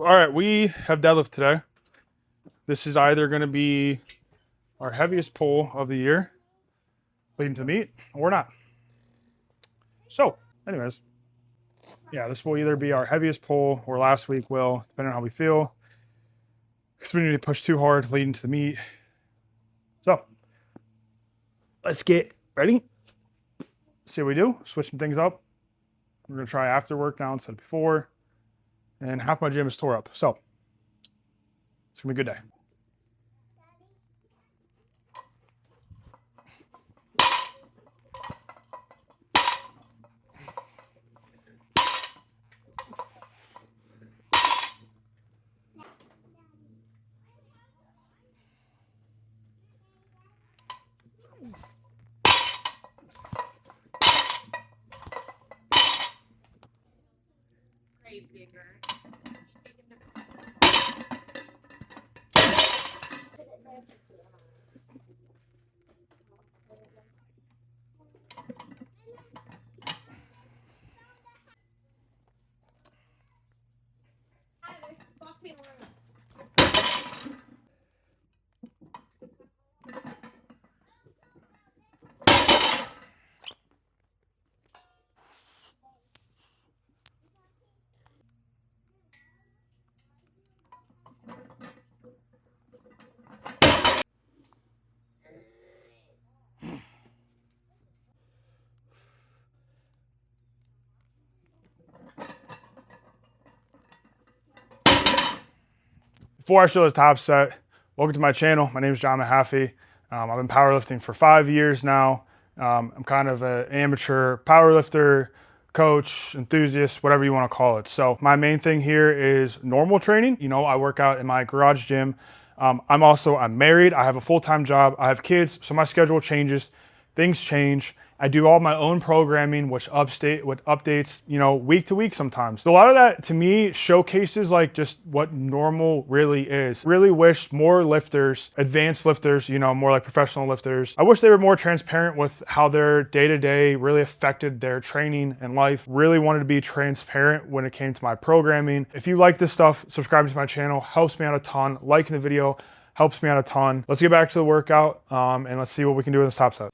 All right, we have deadlift today. This is either going to be our heaviest pull of the year, leading to the meet, or not. So, anyways, yeah, this will either be our heaviest pull or last week will, depending on how we feel. Because we need to push too hard leading to the meet. So, let's get ready. See what we do. Switch some things up. We're going to try after work now instead of before. And half my gym is tore up. So, it's going to be a good day. Before I show this top set, welcome to my channel. My name is John Mahaffey. I've been powerlifting for 5 years now. I'm kind of an amateur powerlifter, coach, enthusiast, whatever you want to call it. So my main thing here is normal training. You know, I work out in my garage gym. I'm married. I have a full-time job. I have kids, so my schedule changes. Things change. I do all my own programming, which updates, you know, week to week sometimes. So a lot of that to me showcases like just what normal really is. Really wish more lifters, advanced lifters, you know, more like professional lifters. I wish they were more transparent with how their day-to-day really affected their training and life. Really wanted to be transparent when it came to my programming. If you like this stuff, subscribing to my channel helps me out a ton. Liking the video helps me out a ton. Let's get back to the workout and let's see what we can do in this top set.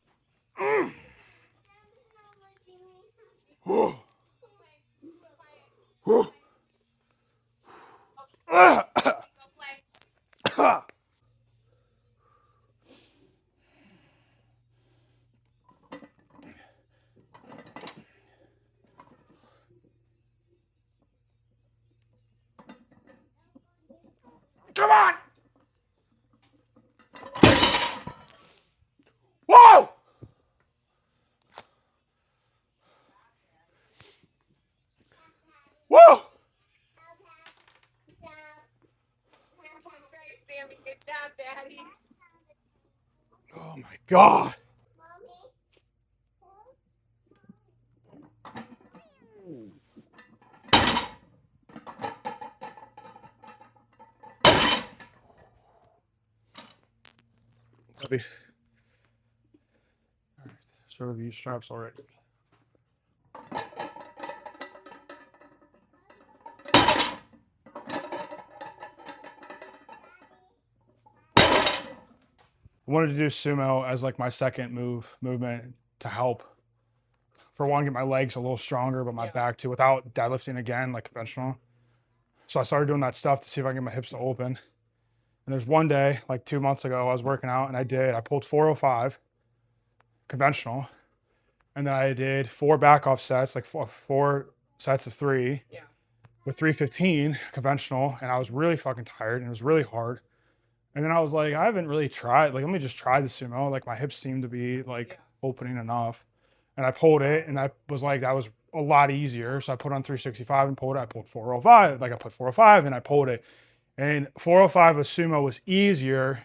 Come on! Whoa! Whoa! Good job, Daddy. Oh my God. Heavy. All right, start with these straps already. I wanted to do sumo as like my second movement to help. For one, get my legs a little stronger, but my back too, without deadlifting again, like conventional. So I started doing that stuff to see if I can get my hips to open. And there's one day, like 2 months ago, I was working out and I pulled 405 conventional. And then I did 4 back off sets, like four sets of 3 with 315 conventional. And I was really fucking tired and it was really hard. And then I was like, I haven't really tried, like, let me just try the sumo. Like my hips seem to be like opening enough. And I pulled it and I was like, that was a lot easier. So I put on 365 and pulled it. I pulled 405, like I put 405 and I pulled it. And 405 with sumo was easier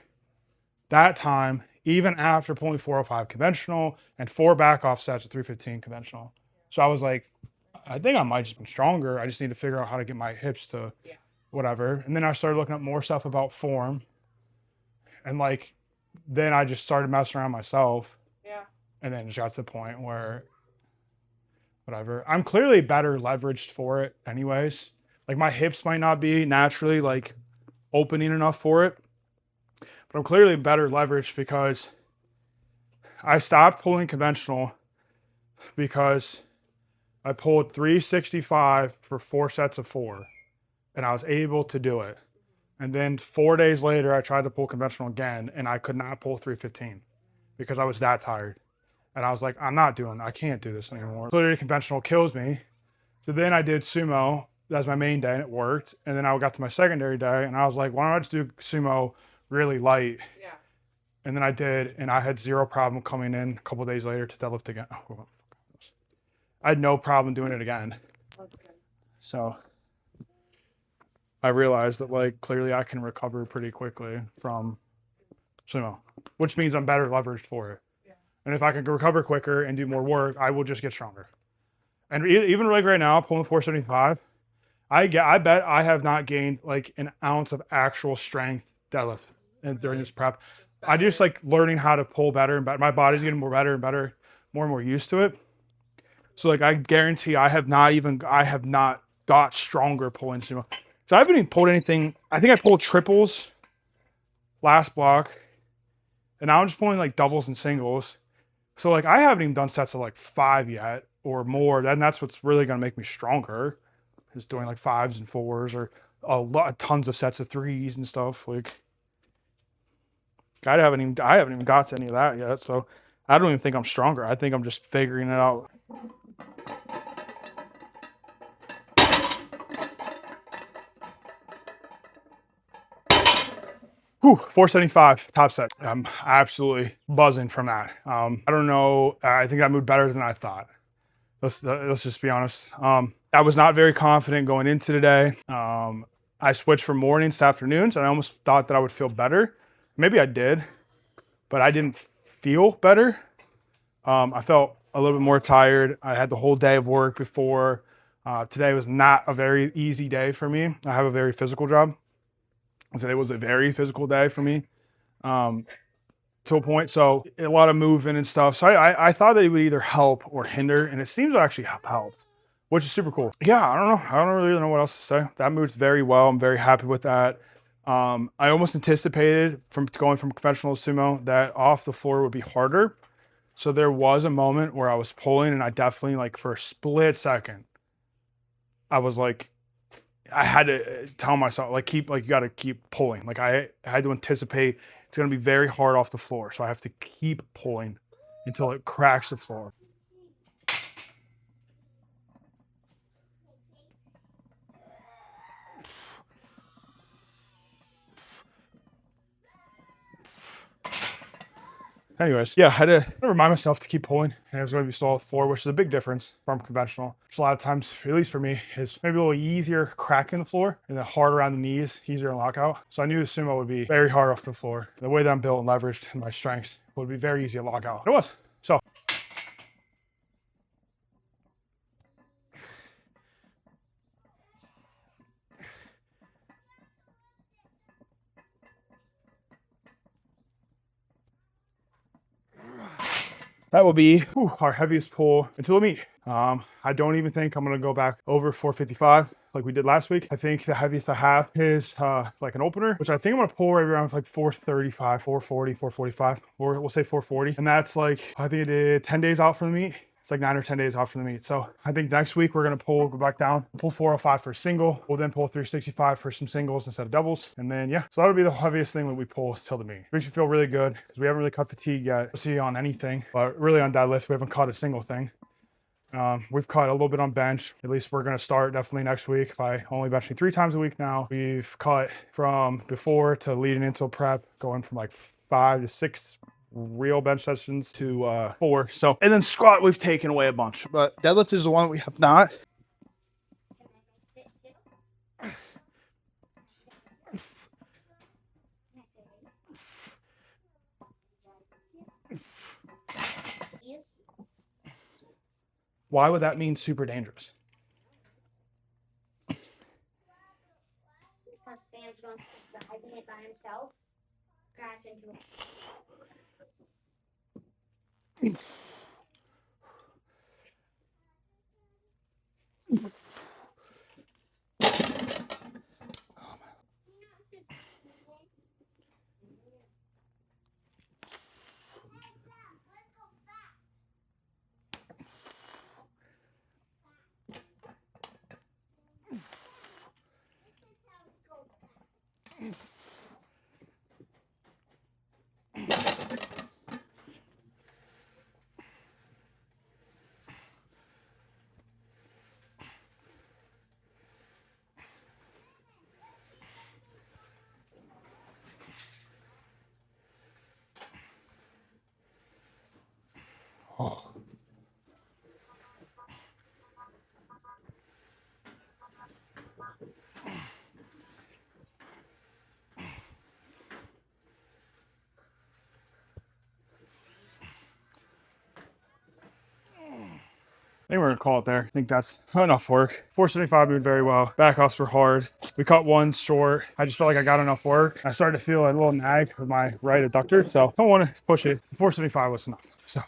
that time, even after pulling 405 conventional and 4 back off sets of 315 conventional. So I was like, I think I might just been stronger. I just need to figure out how to get my hips to whatever. And then I started looking up more stuff about form. And like, then I just started messing around myself. Yeah. And then just got to the point where whatever. I'm clearly better leveraged for it anyways. Like my hips might not be naturally like opening enough for it, but I'm clearly better leveraged because I stopped pulling conventional because I pulled 365 for 4 sets of 4 and I was able to do it. And then 4 days later, I tried to pull conventional again and I could not pull 315 because I was that tired. And I was like, I can't do this anymore. Literally conventional kills me. So then I did sumo. That's my main day and it worked. And then I got to my secondary day and I was like, why don't I just do sumo really light? Yeah. And then I did, and I had zero problem coming in a couple days later to deadlift again. Oh, I had no problem doing it again. Okay. So I realized that like clearly I can recover pretty quickly from sumo, which means I'm better leveraged for it. Yeah. And if I can recover quicker and do more work, I will just get stronger. And even like right now, pulling 475, I bet I have not gained like an ounce of actual strength deadlift and during this prep. I just like learning how to pull better and better. My body's getting more better and better, more and more used to it. So like I guarantee I have not got stronger pulling sumo. So I haven't even pulled anything. I think I pulled triples last block, and now I'm just pulling like doubles and singles. So like I haven't even done sets of like 5 yet or more. Then that's what's really gonna make me stronger. Is doing like 5s and 4s or tons of sets of 3s and stuff. Like I haven't even got to any of that yet. So I don't even think I'm stronger. I think I'm just figuring it out. Whew, 475 top set. I'm absolutely buzzing from that. I don't know. I think I moved better than I thought. Let's just be honest. I was not very confident going into today. I switched from mornings to afternoons, and I almost thought that I would feel better. Maybe I did, but I didn't feel better. I felt a little bit more tired. I had the whole day of work before. Today was not a very easy day for me. I have a very physical job. Today was a very physical day for me to a point. So a lot of moving and stuff. So I thought that it would either help or hinder, and it seems to actually have helped, which is super cool. Yeah, I don't know. I don't really know what else to say. That moved very well. I'm very happy with that. I almost anticipated from going from conventional to sumo that off the floor would be harder. So there was a moment where I was pulling and I definitely like for a split second, I was like, I had to tell myself like you got to keep pulling. Like I had to anticipate it's going to be very hard off the floor. So I have to keep pulling until it cracks the floor. Anyways, yeah, I had to remind myself to keep pulling, and it was going to be slow off the floor, which is a big difference from conventional. Which a lot of times, at least for me, is maybe a little easier cracking the floor and then hard around the knees, easier in lockout. So I knew the sumo would be very hard off the floor. The way that I'm built and leveraged and my strengths would be very easy to lock out. It was. So that will be our heaviest pull until the meet. I don't even think I'm gonna go back over 455 like we did last week. I think the heaviest I have is like an opener, which I think I'm gonna pull right around like 435, 440, 445, or we'll say 440. And that's like, I think I did 10 days out from the meet. It's like 9 or 10 days out from the meet. So I think next week we're gonna go back down, pull 405 for a single. We'll then pull 365 for some singles instead of doubles. And then yeah, so that would be the heaviest thing that we pull till the meet. Makes me feel really good because we haven't really cut fatigue yet. We'll see on anything, but really on deadlift, we haven't caught a single thing. We've cut a little bit on bench. At least we're gonna start definitely next week by only benching 3 times a week now. We've cut from before to leading into a prep, going from like 5 to 6 real bench sessions to 4. So, and then squat, we've taken away a bunch, but deadlift is the one we have not. Why would that mean super dangerous? Because Sam's going to ride it by himself, crash into it. Oh. I think we're gonna call it there. I think that's enough work. 475 moved very well. Back offs were hard. We cut one short. I just felt like I got enough work. I started to feel a little nag with my right adductor, so I don't want to push it. The 475 was enough. So